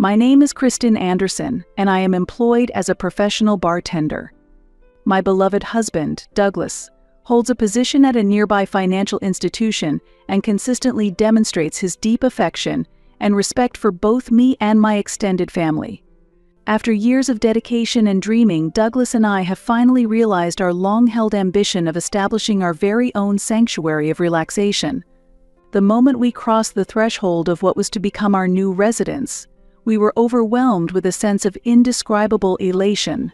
My name is Kristen Anderson, and I am employed as a professional bartender. My beloved husband, Douglas, holds a position at a nearby financial institution and consistently demonstrates his deep affection and respect for both me and my extended family. After years of dedication and dreaming, Douglas and I have finally realized our long-held ambition of establishing our very own sanctuary of relaxation. The moment we crossed the threshold of what was to become our new residence, we were overwhelmed with a sense of indescribable elation.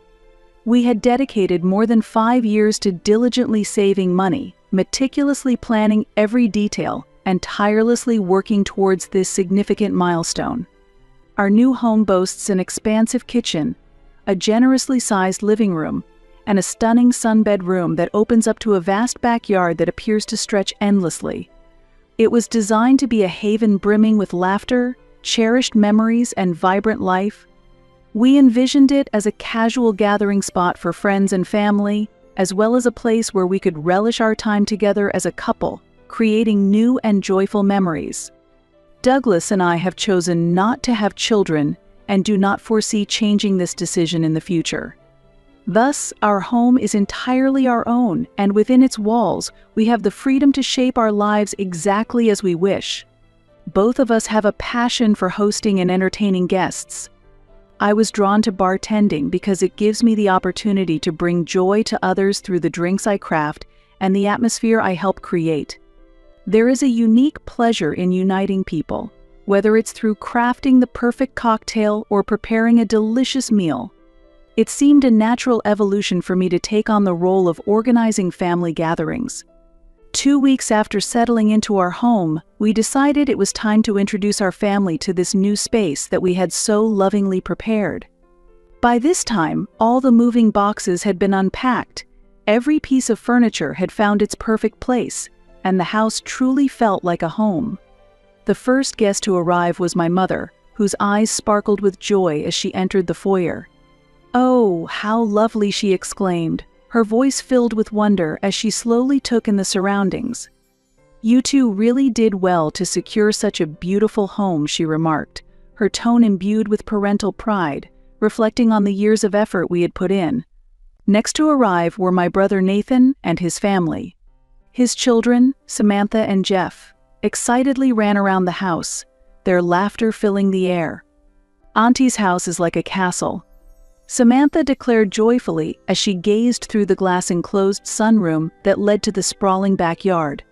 We had dedicated more than 5 years to diligently saving money, meticulously planning every detail, and tirelessly working towards this significant milestone. Our new home boasts an expansive kitchen, a generously sized living room, and a stunning sunbed room that opens up to a vast backyard that appears to stretch endlessly. It was designed to be a haven brimming with laughter, cherished memories, and vibrant life. We envisioned it as a casual gathering spot for friends and family, as well as a place where we could relish our time together as a couple, creating new and joyful memories. Douglas and I have chosen not to have children and do not foresee changing this decision in the future. Thus, our home is entirely our own, and within its walls, we have the freedom to shape our lives exactly as we wish. Both of us have a passion for hosting and entertaining guests. I was drawn to bartending because it gives me the opportunity to bring joy to others through the drinks I craft and the atmosphere I help create. There is a unique pleasure in uniting people, whether it's through crafting the perfect cocktail or preparing a delicious meal. It seemed a natural evolution for me to take on the role of organizing family gatherings. 2 weeks after settling into our home, we decided it was time to introduce our family to this new space that we had so lovingly prepared. By this time, all the moving boxes had been unpacked, every piece of furniture had found its perfect place, and the house truly felt like a home. The first guest to arrive was my mother, whose eyes sparkled with joy as she entered the foyer. "Oh, how lovely!" she exclaimed, her voice filled with wonder as she slowly took in the surroundings. "You two really did well to secure such a beautiful home," she remarked, her tone imbued with parental pride, reflecting on the years of effort we had put in. Next to arrive were my brother Nathan and his family. His children, Samantha and Jeff, excitedly ran around the house, their laughter filling the air. "Auntie's house is like a castle," Samantha declared joyfully as she gazed through the glass-enclosed sunroom that led to the sprawling backyard.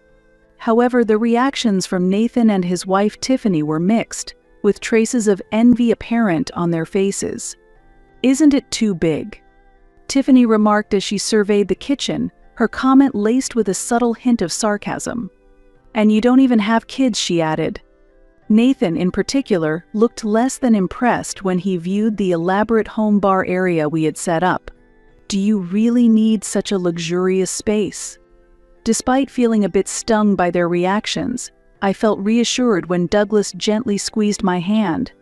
However, the reactions from Nathan and his wife Tiffany were mixed, with traces of envy apparent on their faces. "Isn't it too big?" Tiffany remarked as she surveyed the kitchen, her comment laced with a subtle hint of sarcasm. "And you don't even have kids," she added. Nathan, in particular, looked less than impressed when he viewed the elaborate home bar area we had set up. "Do you really need such a luxurious space?" Despite feeling a bit stung by their reactions, I felt reassured when Douglas gently squeezed my hand.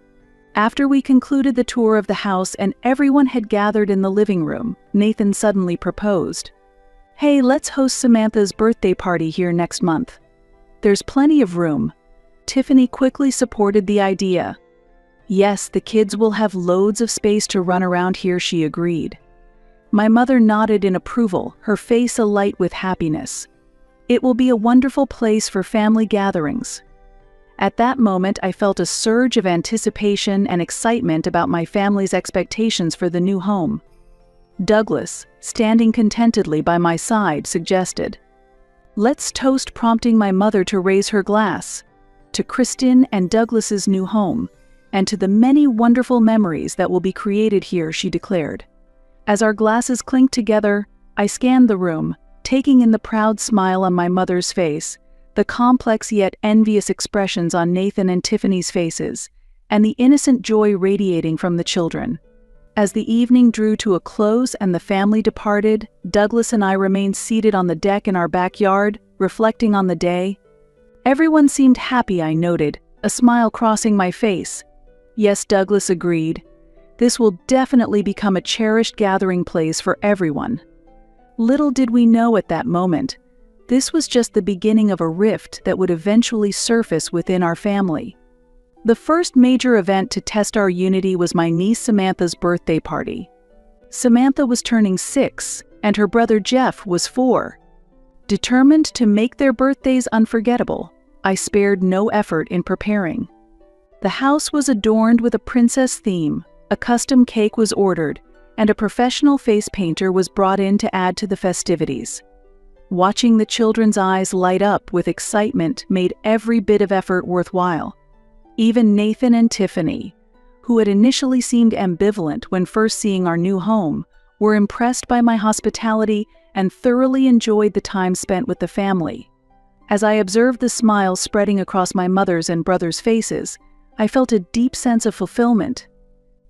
After we concluded the tour of the house and everyone had gathered in the living room, Nathan suddenly proposed. "Hey, let's host Samantha's birthday party here next month. There's plenty of room." Tiffany quickly supported the idea. "Yes, the kids will have loads of space to run around here," she agreed. My mother nodded in approval, her face alight with happiness. "It will be a wonderful place for family gatherings." At that moment, I felt a surge of anticipation and excitement about my family's expectations for the new home. Douglas, standing contentedly by my side, suggested, "Let's toast," prompting my mother to raise her glass. "To Kristen and Douglas's new home, and to the many wonderful memories that will be created here," she declared. As our glasses clinked together, I scanned the room, taking in the proud smile on my mother's face, the complex yet envious expressions on Nathan and Tiffany's faces, and the innocent joy radiating from the children. As the evening drew to a close and the family departed, Douglas and I remained seated on the deck in our backyard, reflecting on the day. Everyone seemed happy, I noted, a smile crossing my face. "Yes," Douglas agreed. "This will definitely become a cherished gathering place for everyone." Little did we know at that moment, this was just the beginning of a rift that would eventually surface within our family. The first major event to test our unity was my niece Samantha's birthday party. Samantha was turning 6, and her brother Jeff was 4. Determined to make their birthdays unforgettable, I spared no effort in preparing. The house was adorned with a princess theme, a custom cake was ordered, and a professional face painter was brought in to add to the festivities. Watching the children's eyes light up with excitement made every bit of effort worthwhile. Even Nathan and Tiffany, who had initially seemed ambivalent when first seeing our new home, were impressed by my hospitality and thoroughly enjoyed the time spent with the family. As I observed the smiles spreading across my mother's and brother's faces, I felt a deep sense of fulfillment.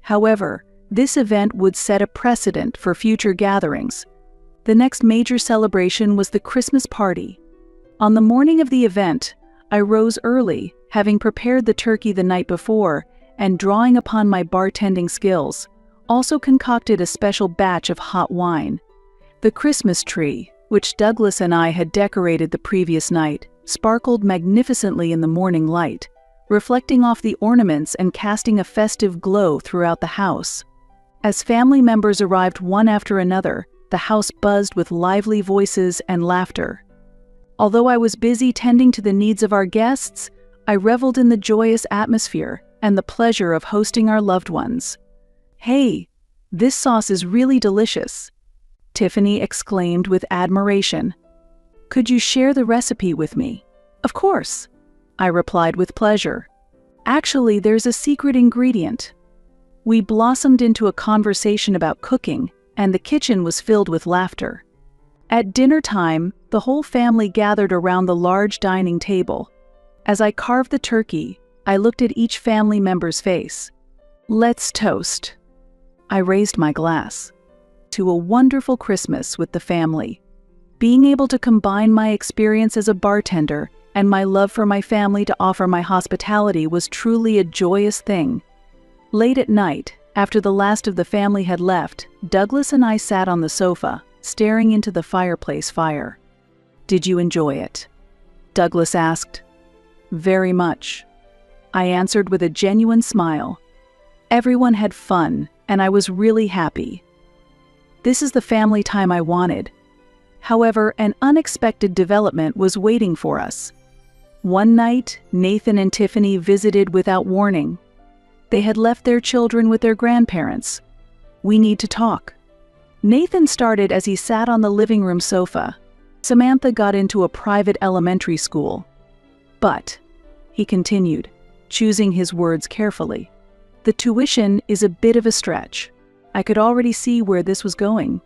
However, this event would set a precedent for future gatherings. The next major celebration was the Christmas party. On the morning of the event, I rose early, having prepared the turkey the night before, and drawing upon my bartending skills, also concocted a special batch of hot wine. The Christmas tree, which Douglas and I had decorated the previous night, sparkled magnificently in the morning light, reflecting off the ornaments and casting a festive glow throughout the house. As family members arrived one after another, the house buzzed with lively voices and laughter. Although I was busy tending to the needs of our guests, I reveled in the joyous atmosphere and the pleasure of hosting our loved ones. "Hey, this sauce is really delicious," Tiffany exclaimed with admiration. "Could you share the recipe with me?" "Of course," I replied with pleasure. "Actually, there's a secret ingredient." We blossomed into a conversation about cooking, and the kitchen was filled with laughter. At dinner time, the whole family gathered around the large dining table. As I carved the turkey, I looked at each family member's face. "Let's toast." I raised my glass. "To a wonderful Christmas with the family." Being able to combine my experience as a bartender and my love for my family to offer my hospitality was truly a joyous thing. Late at night, after the last of the family had left, Douglas and I sat on the sofa, staring into the fireplace fire. "Did you enjoy it?" Douglas asked. "Very much," I answered with a genuine smile. Everyone had fun, and I was really happy. This is the family time I wanted. However, an unexpected development was waiting for us. One night, Nathan and Tiffany visited without warning. They had left their children with their grandparents. "We need to talk." Nathan started as he sat on the living room sofa. "Samantha got into a private elementary school. But," he continued, choosing his words carefully, "the tuition is a bit of a stretch." I could already see where this was going.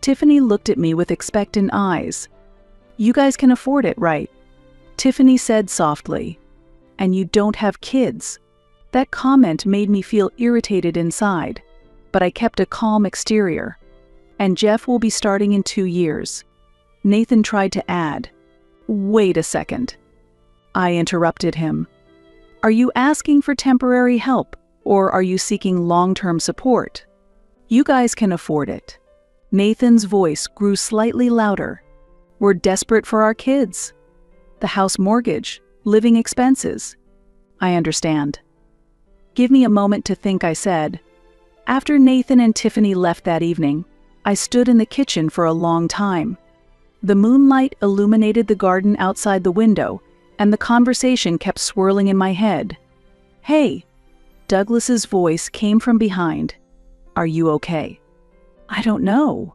Tiffany looked at me with expectant eyes. "You guys can afford it, right?" Tiffany said softly. "And you don't have kids." That comment made me feel irritated inside, but I kept a calm exterior. "And Jeff will be starting in 2 years." Nathan tried to add. "Wait a second." I interrupted him. "Are you asking for temporary help, or are you seeking long-term support? You guys can afford it." Nathan's voice grew slightly louder. "We're desperate for our kids. The house mortgage, living expenses." "I understand." "Give me a moment to think," I said. After Nathan and Tiffany left that evening, I stood in the kitchen for a long time. The moonlight illuminated the garden outside the window, and the conversation kept swirling in my head. "Hey," Douglas's voice came from behind. "Are you okay?" "I don't know,"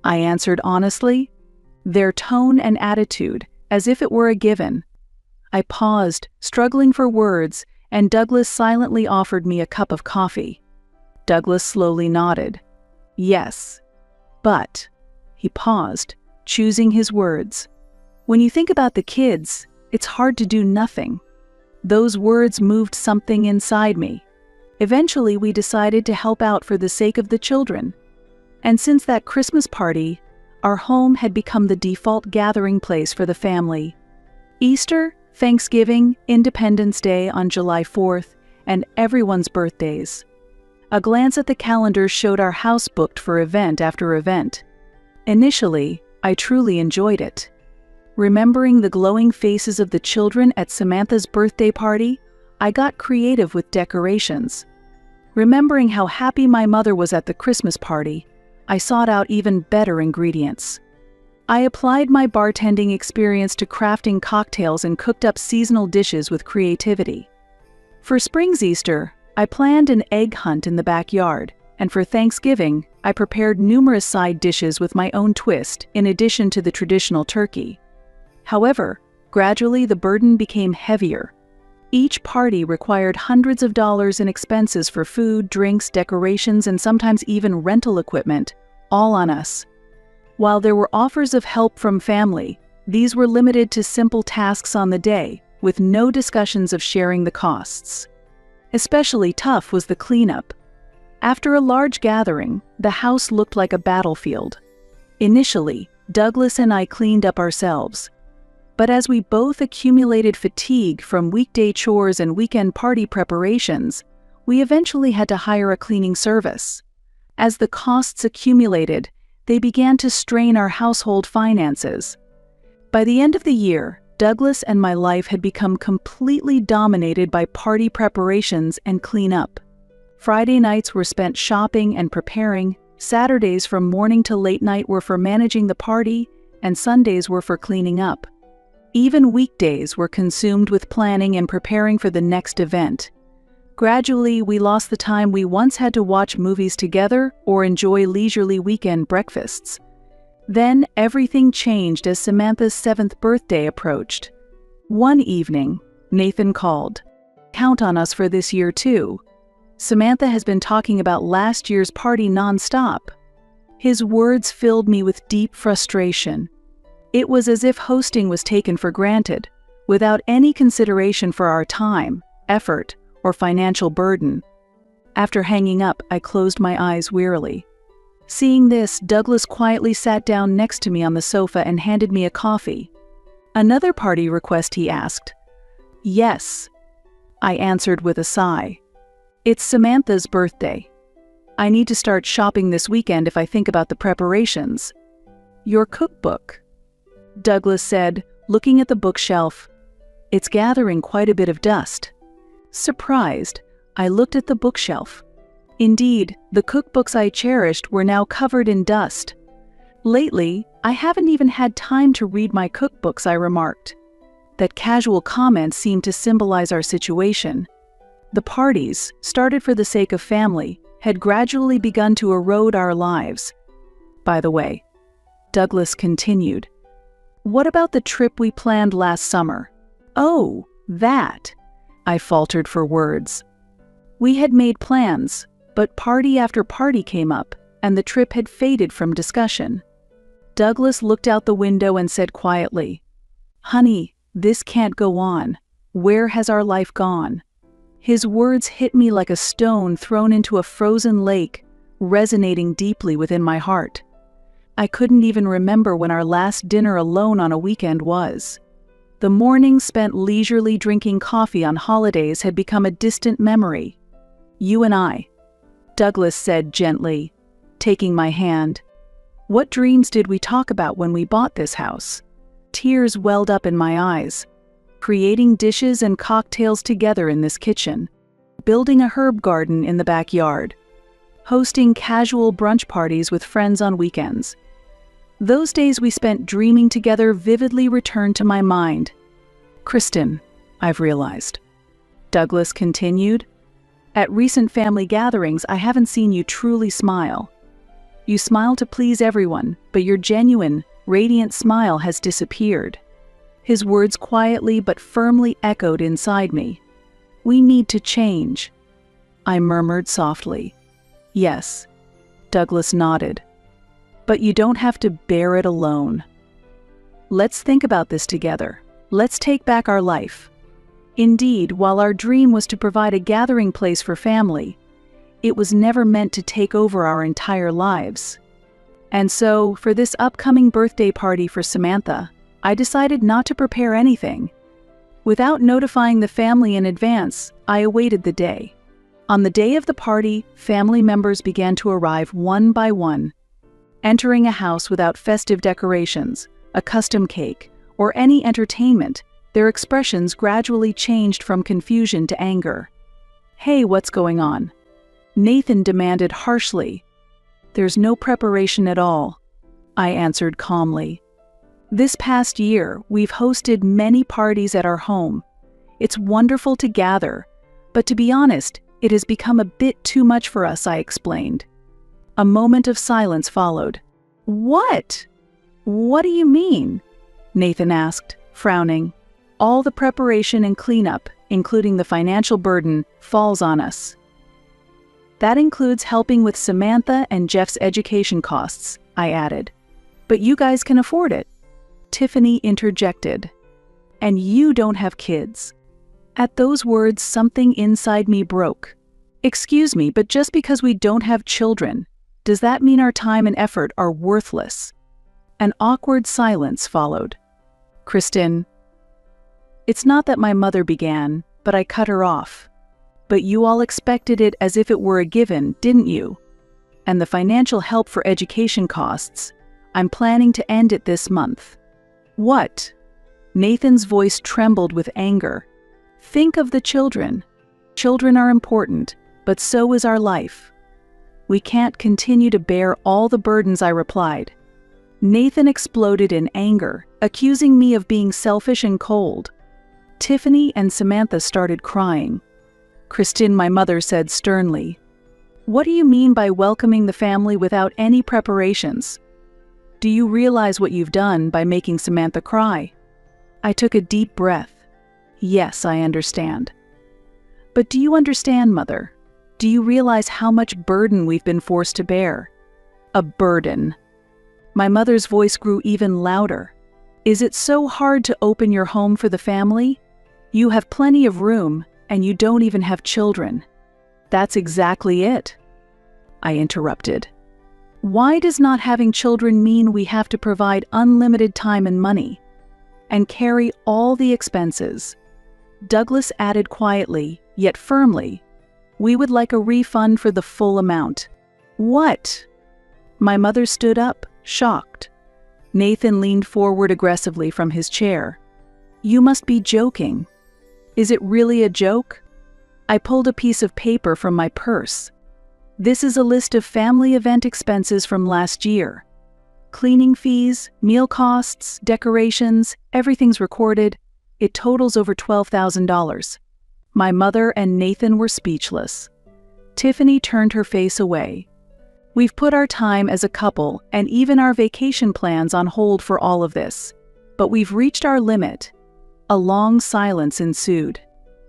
I answered honestly. Their tone and attitude, as if it were a given. I paused, struggling for words, and Douglas silently offered me a cup of coffee. Douglas slowly nodded. "Yes, but," he paused, choosing his words. "When you think about the kids, it's hard to do nothing." Those words moved something inside me. Eventually, we decided to help out for the sake of the children. And since that Christmas party, our home had become the default gathering place for the family. Easter, Thanksgiving, Independence Day on July 4th, and everyone's birthdays. A glance at the calendar showed our house booked for event after event. Initially, I truly enjoyed it. Remembering the glowing faces of the children at Samantha's birthday party, I got creative with decorations. Remembering how happy my mother was at the Christmas party, I sought out even better ingredients. I applied my bartending experience to crafting cocktails and cooked up seasonal dishes with creativity. For Spring's Easter, I planned an egg hunt in the backyard, and for Thanksgiving, I prepared numerous side dishes with my own twist in addition to the traditional turkey. However, gradually the burden became heavier. Each party required hundreds of dollars in expenses for food, drinks, decorations, and sometimes even rental equipment, all on us. While there were offers of help from family, these were limited to simple tasks on the day, with no discussions of sharing the costs. Especially tough was the cleanup. After a large gathering, the house looked like a battlefield. Initially, Douglas and I cleaned up ourselves. But as we both accumulated fatigue from weekday chores and weekend party preparations, we eventually had to hire a cleaning service. As the costs accumulated, they began to strain our household finances. By the end of the year, Douglas and my life had become completely dominated by party preparations and cleanup. Friday nights were spent shopping and preparing, Saturdays from morning to late night were for managing the party, and Sundays were for cleaning up. Even weekdays were consumed with planning and preparing for the next event. Gradually, we lost the time we once had to watch movies together or enjoy leisurely weekend breakfasts. Then, everything changed as Samantha's 7th birthday approached. One evening, Nathan called. "Count on us for this year too. Samantha has been talking about last year's party nonstop." His words filled me with deep frustration. It was as if hosting was taken for granted, without any consideration for our time, effort, or financial burden. After hanging up, I closed my eyes wearily. Seeing this, Douglas quietly sat down next to me on the sofa and handed me a coffee. "Another party request?" he asked. "Yes," I answered with a sigh. "It's Samantha's birthday. I need to start shopping this weekend if I think about the preparations." "Your cookbook," Douglas said, looking at the bookshelf. "It's gathering quite a bit of dust." Surprised, I looked at the bookshelf. Indeed, the cookbooks I cherished were now covered in dust. "Lately, I haven't even had time to read my cookbooks," I remarked. That casual comment seemed to symbolize our situation. The parties, started for the sake of family, had gradually begun to erode our lives. "By the way," Douglas continued, "what about the trip we planned last summer?" "Oh, that," I faltered for words. We had made plans, but party after party came up, and the trip had faded from discussion. Douglas looked out the window and said quietly, "Honey, this can't go on. Where has our life gone?" His words hit me like a stone thrown into a frozen lake, resonating deeply within my heart. I couldn't even remember when our last dinner alone on a weekend was. The mornings spent leisurely drinking coffee on holidays had become a distant memory. "You and I," Douglas said gently, taking my hand. "What dreams did we talk about when we bought this house?" Tears welled up in my eyes. Creating dishes and cocktails together in this kitchen, building a herb garden in the backyard, hosting casual brunch parties with friends on weekends. Those days we spent dreaming together vividly returned to my mind. "Kristen, I've realized," Douglas continued, "at recent family gatherings I haven't seen you truly smile. You smile to please everyone, but your genuine, radiant smile has disappeared." His words quietly but firmly echoed inside me. "We need to change," I murmured softly. "Yes," Douglas nodded. "But you don't have to bear it alone. Let's think about this together. Let's take back our life." Indeed, while our dream was to provide a gathering place for family, it was never meant to take over our entire lives. And so, for this upcoming birthday party for Samantha, I decided not to prepare anything. Without notifying the family in advance, I awaited the day. On the day of the party, family members began to arrive one by one. Entering a house without festive decorations, a custom cake, or any entertainment, Their expressions gradually changed from confusion to anger. "Hey, what's going on?" Nathan demanded harshly. "There's no preparation at all," I answered calmly. "This past year, we've hosted many parties at our home. It's wonderful to gather, but to be honest, it has become a bit too much for us," I explained. A moment of silence followed. "What? What do you mean?" Nathan asked, frowning. "All the preparation and cleanup, including the financial burden, falls on us." "That includes helping with Samantha and Jeff's education costs," I added. "But you guys can afford it," Tiffany interjected. "And you don't have kids." At those words, something inside me broke. "Excuse me, but just because we don't have children, does that mean our time and effort are worthless?" An awkward silence followed. "Kristen," it's not that my mother began, but I cut her off. "But you all expected it as if it were a given, didn't you? And the financial help for education costs, I'm planning to end it this month." "What?" Nathan's voice trembled with anger. "Think of the children. Children are important, but so is our life. We can't continue to bear all the burdens," I replied. Nathan exploded in anger, accusing me of being selfish and cold. Tiffany and Samantha started crying. Kristen, my mother, said sternly, "What do you mean by welcoming the family without any preparations? Do you realize what you've done by making Samantha cry?" I took a deep breath. "Yes, I understand." "But do you understand, Mother? Do you realize how much burden we've been forced to bear?" "A burden." My mother's voice grew even louder. "Is it so hard to open your home for the family? You have plenty of room, and you don't even have children." "That's exactly it," I interrupted. "Why does not having children mean we have to provide unlimited time and money and carry all the expenses?" Douglas added quietly, yet firmly, "We would like a refund for the full amount." "What?" My mother stood up, shocked. Nathan leaned forward aggressively from his chair. "You must be joking. Is it really a joke?" I pulled a piece of paper from my purse. "This is a list of family event expenses from last year. Cleaning fees, meal costs, decorations, everything's recorded. It totals over $12,000. My mother and Nathan were speechless. Tiffany turned her face away. "We've put our time as a couple and even our vacation plans on hold for all of this. But we've reached our limit." A long silence ensued.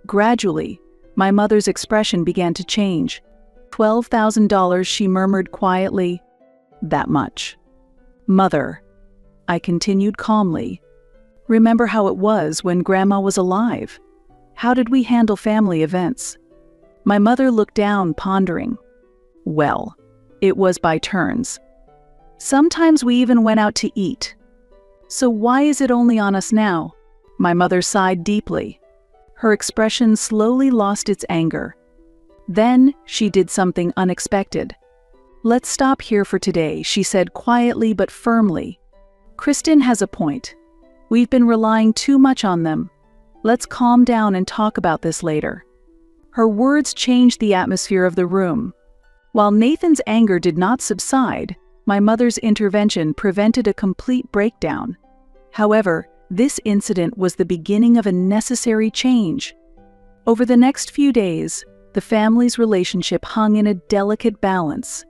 Gradually, my mother's expression began to change. $12,000, she murmured quietly. "That much." "Mother," I continued calmly, "remember how it was when Grandma was alive? How did we handle family events?" My mother looked down, pondering. "Well, it was by turns. Sometimes we even went out to eat. So why is it only on us now?" My mother sighed deeply. Her expression slowly lost its anger. Then she did something unexpected. "Let's stop here for today," she said quietly but firmly. "Kristen has a point. We've been relying too much on them. Let's calm down and talk about this later." Her words changed the atmosphere of the room. While Nathan's anger did not subside, my mother's intervention prevented a complete breakdown. However, this incident was the beginning of a necessary change. Over the next few days, the family's relationship hung in a delicate balance.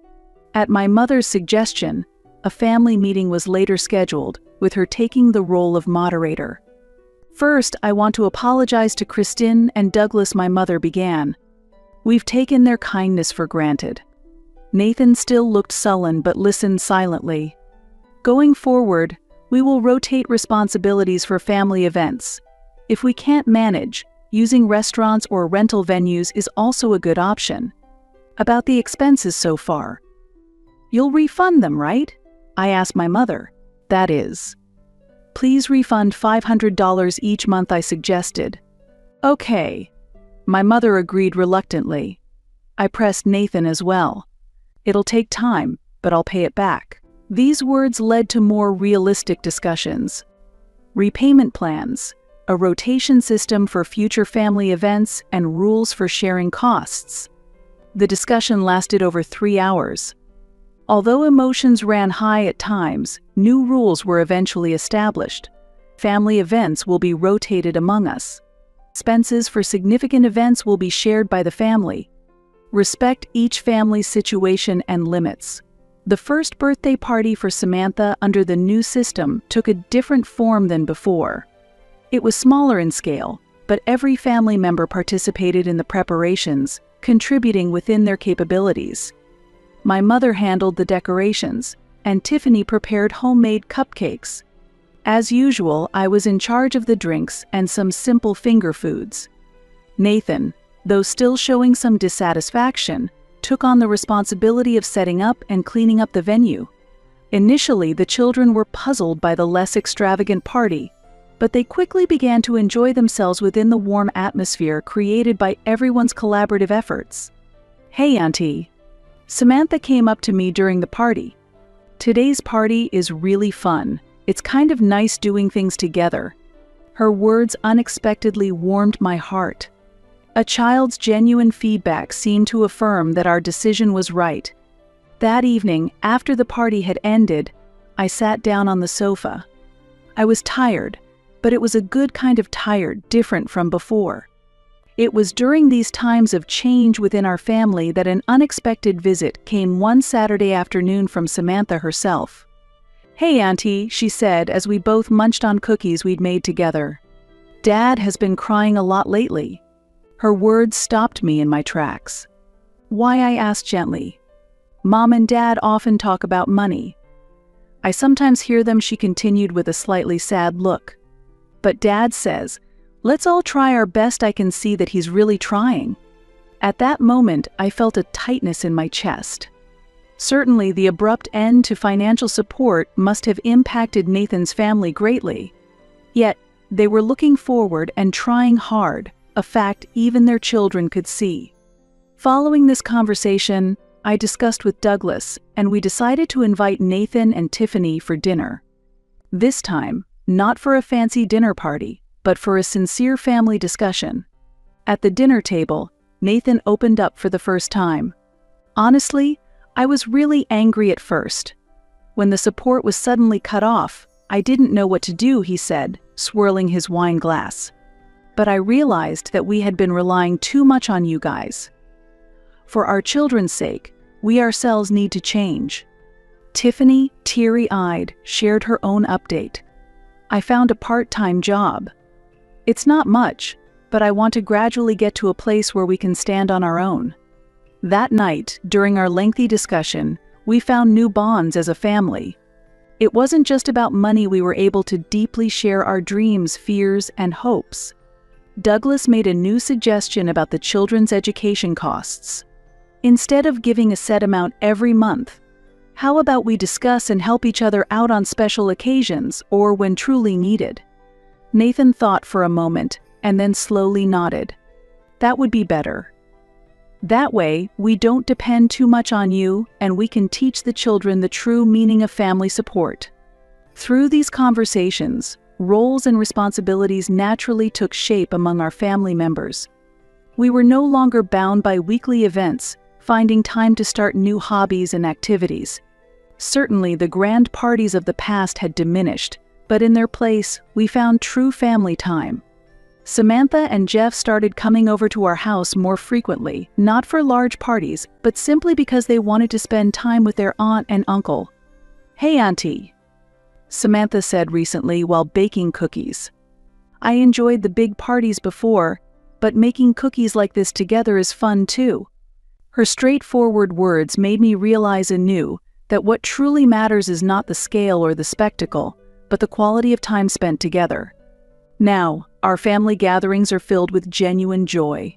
At my mother's suggestion, a family meeting was later scheduled, with her taking the role of moderator. "First, I want to apologize to Kristen and Douglas," my mother began. "We've taken their kindness for granted." Nathan still looked sullen but listened silently. "Going forward, we will rotate responsibilities for family events. If we can't manage, using restaurants or rental venues is also a good option. About the expenses so far. You'll refund them, right?" I asked my mother. "That is. Please refund $500 each month," I suggested. "Okay." My mother agreed reluctantly. I pressed Nathan as well. "It'll take time, but I'll pay it back." These words led to more realistic discussions. Repayment plans, a rotation system for future family events, and rules for sharing costs. The discussion lasted over 3 hours. Although emotions ran high at times, new rules were eventually established. Family events will be rotated among us. Expenses for significant events will be shared by the family. Respect each family's situation and limits. The first birthday party for Samantha under the new system took a different form than before. It was smaller in scale, but every family member participated in the preparations, contributing within their capabilities. My mother handled the decorations, and Tiffany prepared homemade cupcakes. As usual, I was in charge of the drinks and some simple finger foods. Nathan, though still showing some dissatisfaction, took on the responsibility of setting up and cleaning up the venue. Initially, the children were puzzled by the less extravagant party, but they quickly began to enjoy themselves within the warm atmosphere created by everyone's collaborative efforts. "Hey, Auntie." Samantha came up to me during the party. "Today's party is really fun. It's kind of nice doing things together." Her words unexpectedly warmed my heart. A child's genuine feedback seemed to affirm that our decision was right. That evening, after the party had ended, I sat down on the sofa. I was tired, but it was a good kind of tired, different from before. It was during these times of change within our family that an unexpected visit came one Saturday afternoon from Samantha herself. "Hey, Auntie," she said as we both munched on cookies we'd made together. "Dad has been crying a lot lately." Her words stopped me in my tracks. "Why?" I asked gently. "Mom and Dad often talk about money. I sometimes hear them," she continued with a slightly sad look. "But Dad says, let's all try our best. I can see that he's really trying." At that moment, I felt a tightness in my chest. Certainly, the abrupt end to financial support must have impacted Nathan's family greatly. Yet, they were looking forward and trying hard, a fact even their children could see. Following this conversation, I discussed with Douglas, and we decided to invite Nathan and Tiffany for dinner. This time, not for a fancy dinner party, but for a sincere family discussion. At the dinner table, Nathan opened up for the first time. "Honestly, I was really angry at first. When the support was suddenly cut off, I didn't know what to do," he said, swirling his wine glass. "But I realized that we had been relying too much on you guys. For our children's sake, we ourselves need to change." Tiffany, teary-eyed, shared her own update. "I found a part-time job. It's not much, but I want to gradually get to a place where we can stand on our own." That night, during our lengthy discussion, we found new bonds as a family. It wasn't just about money. We were able to deeply share our dreams, fears, and hopes. Douglas made a new suggestion about the children's education costs. Instead of giving a set amount every month, how about we discuss and help each other out on special occasions or when truly needed? Nathan thought for a moment and then slowly nodded. "That would be better. That way, we don't depend too much on you, and we can teach the children the true meaning of family support." Through these conversations, roles and responsibilities naturally took shape among our family members. We were no longer bound by weekly events, finding time to start new hobbies and activities. Certainly, the grand parties of the past had diminished, but in their place, we found true family time. Samantha and Jeff started coming over to our house more frequently, not for large parties, but simply because they wanted to spend time with their aunt and uncle. "Hey, Auntie," Samantha said recently while baking cookies. "I enjoyed the big parties before, but making cookies like this together is fun too." Her straightforward words made me realize anew that what truly matters is not the scale or the spectacle, but the quality of time spent together. Now, our family gatherings are filled with genuine joy.